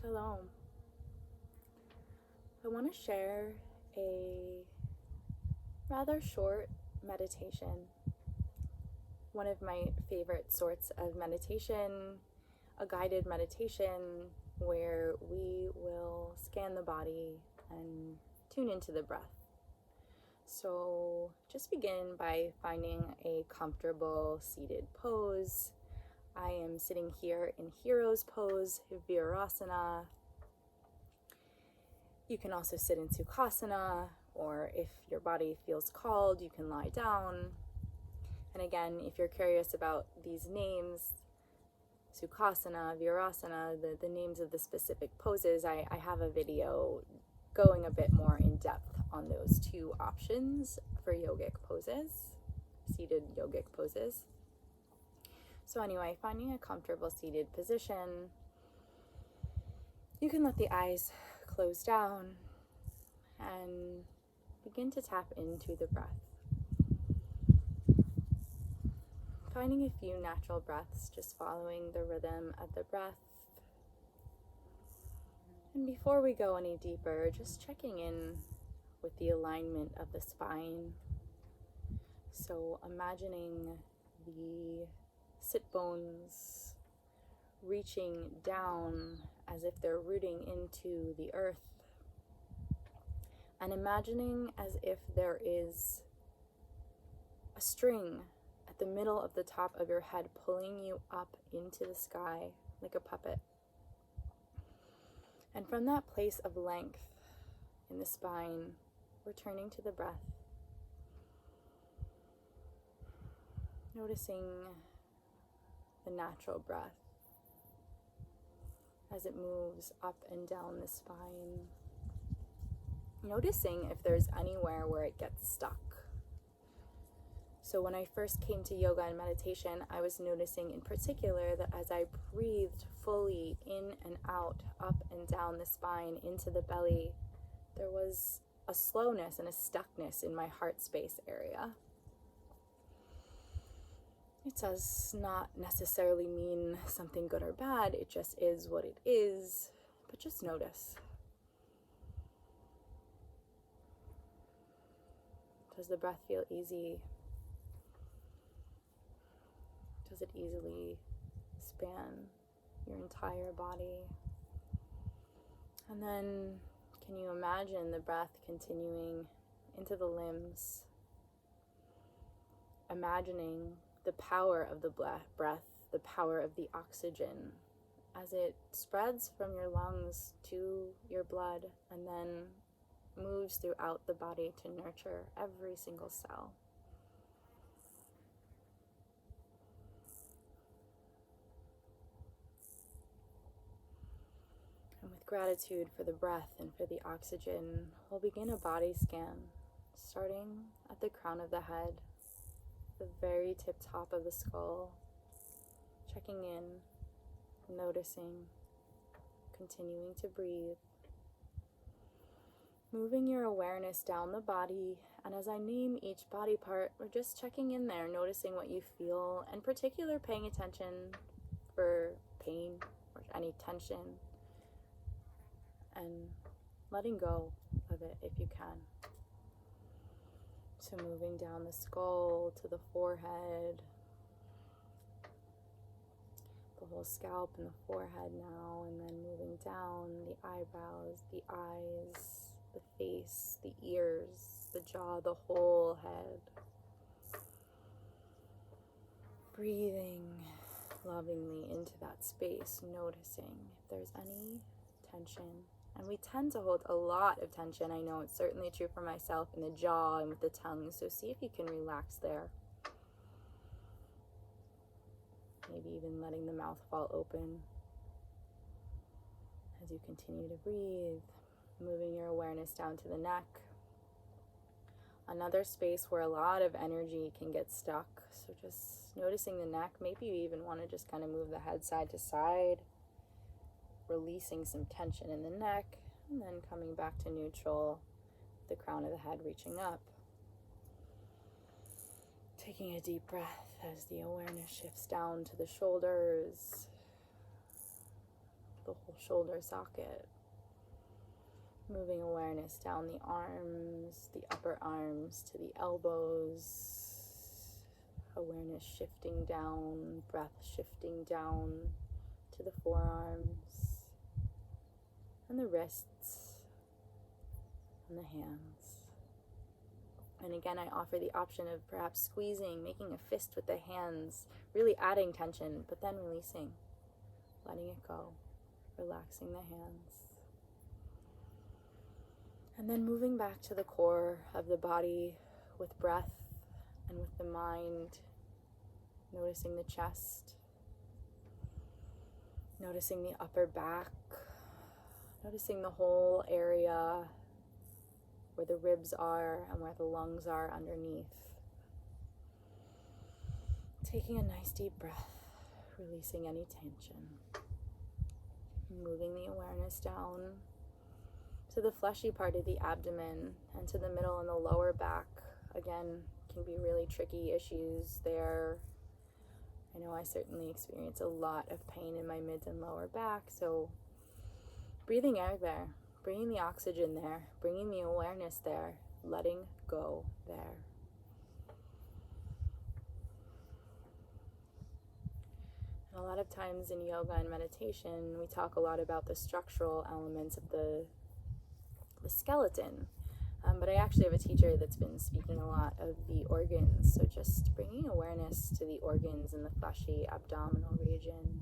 Shalom. I want to share a rather short meditation. One of my favorite sorts of meditation, a guided meditation where we will scan the body and tune into the breath. So just begin by finding a comfortable seated pose. I am sitting here in Hero's Pose, Virasana. You can also sit in Sukhasana, or if your body feels called, you can lie down. And again, if you're curious about these names, Sukhasana, Virasana, the names of the specific poses, I have a video going a bit more in depth on those two options for yogic poses, seated yogic poses. So anyway, finding a comfortable seated position, you can let the eyes close down and begin to tap into the breath. Finding a few natural breaths, just following the rhythm of the breath. And before we go any deeper, just checking in with the alignment of the spine. So imagining the sit bones reaching down as if they're rooting into the earth, and imagining as if there is a string at the middle of the top of your head pulling you up into the sky like a puppet. And from that place of length in the spine, returning to the breath, noticing the natural breath as it moves up and down the spine. Noticing if there's anywhere where it gets stuck. So when I first came to yoga and meditation, I was noticing in particular that as I breathed fully in and out, up and down the spine, into the belly, there was a slowness and a stuckness in my heart space area. It does not necessarily mean something good or bad, it just is what it is, but just notice. Does the breath feel easy? Does it easily span your entire body? And then, can you imagine the breath continuing into the limbs? Imagining the power of the breath, the power of the oxygen, as it spreads from your lungs to your blood and then moves throughout the body to nurture every single cell. And with gratitude for the breath and for the oxygen, we'll begin a body scan, starting at the crown of the head, the very tip top of the skull, checking in, noticing, continuing to breathe. Moving your awareness down the body, and as I name each body part, we're just checking in there, noticing what you feel, and particular paying attention for pain or any tension, and letting go of it if you can. So moving down the skull to the forehead, the whole scalp and the forehead now, and then moving down the eyebrows, the eyes, the face, the ears, the jaw, the whole head. Breathing lovingly into that space, noticing if there's any tension. And we tend to hold a lot of tension. I know it's certainly true for myself in the jaw and with the tongue. So see if you can relax there. Maybe even letting the mouth fall open as you continue to breathe. Moving your awareness down to the neck. Another space where a lot of energy can get stuck. So just noticing the neck. Maybe you even want to just kind of move the head side to side, releasing some tension in the neck, and then coming back to neutral, the crown of the head reaching up. Taking a deep breath as the awareness shifts down to the shoulders, the whole shoulder socket. Moving awareness down the arms, the upper arms to the elbows. Awareness shifting down, breath shifting down to the forearms and the wrists and the hands. And again, I offer the option of perhaps squeezing, making a fist with the hands, really adding tension, but then releasing, letting it go, relaxing the hands. And then moving back to the core of the body with breath and with the mind, noticing the chest, noticing the upper back, noticing the whole area where the ribs are and where the lungs are underneath. Taking a nice deep breath, releasing any tension. Moving the awareness down to the fleshy part of the abdomen and to the middle and the lower back. Again, can be really tricky issues there. I know I certainly experience a lot of pain in my mid and lower back, so breathing air there, bringing the oxygen there, bringing the awareness there, letting go there. And a lot of times in yoga and meditation, we talk a lot about the structural elements of the skeleton. But I actually have a teacher that's been speaking a lot of the organs. So just bringing awareness to the organs in the fleshy abdominal region.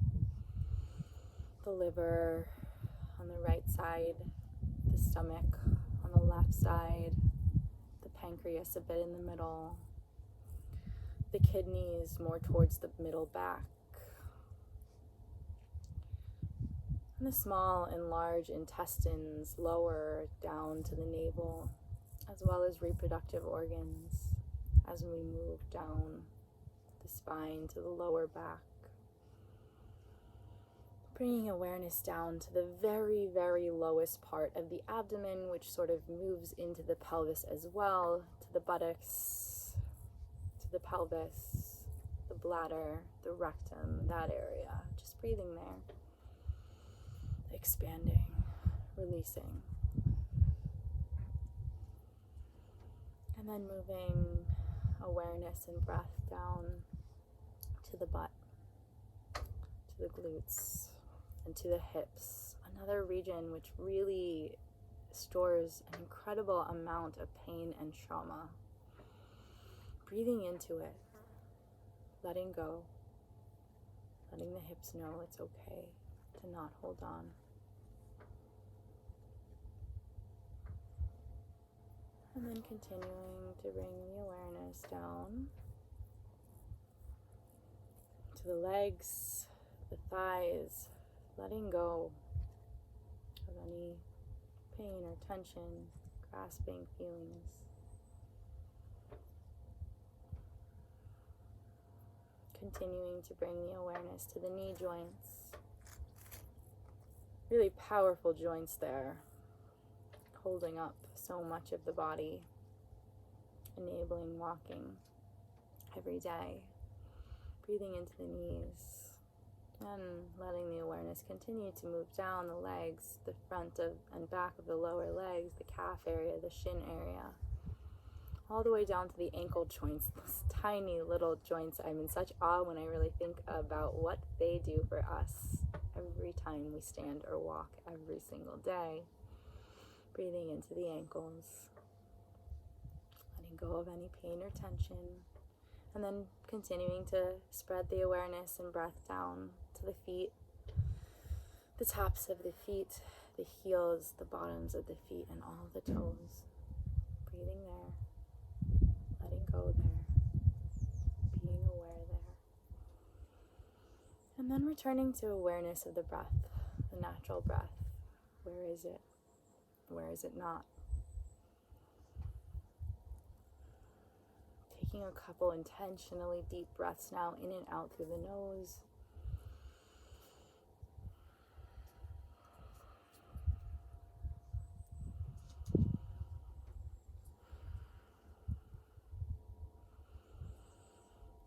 The liver on the right side, the stomach on the left side, the pancreas a bit in the middle, the kidneys more towards the middle back, and the small and large intestines lower down to the navel, as well as reproductive organs as we move down the spine to the lower back. Bringing awareness down to the very, very lowest part of the abdomen, which sort of moves into the pelvis as well, to the buttocks, to the pelvis, the bladder, the rectum, that area. Just breathing there. Expanding, releasing. And then moving awareness and breath down to the butt, to the glutes, and to the hips. Another region which really stores an incredible amount of pain and trauma. Breathing into it, letting go, letting the hips know it's okay to not hold on. And then continuing to bring the awareness down to the legs, the thighs, letting go of any pain or tension, grasping feelings. Continuing to bring the awareness to the knee joints. Really powerful joints there, holding up so much of the body, enabling walking every day. Breathing into the knees and letting the awareness continue to move down the legs, the front of and back of the lower legs, the calf area, the shin area, all the way down to the ankle joints, those tiny little joints. I'm in such awe when I really think about what they do for us every time we stand or walk every single day. Breathing into the ankles, letting go of any pain or tension, and then continuing to spread the awareness and breath down to the feet, the tops of the feet, the heels, the bottoms of the feet, and all the toes. Breathing there, letting go there, being aware there. And then returning to awareness of the breath, the natural breath. Where is it? Where is it not? Taking a couple intentionally deep breaths now, in and out through the nose.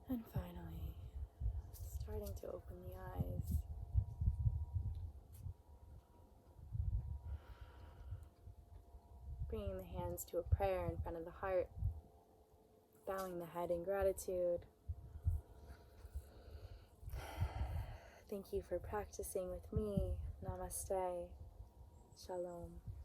And finally, starting to open the eyes. freeing the hands to a prayer in front of the heart, bowing the head in gratitude. Thank you for practicing with me. Namaste. Shalom.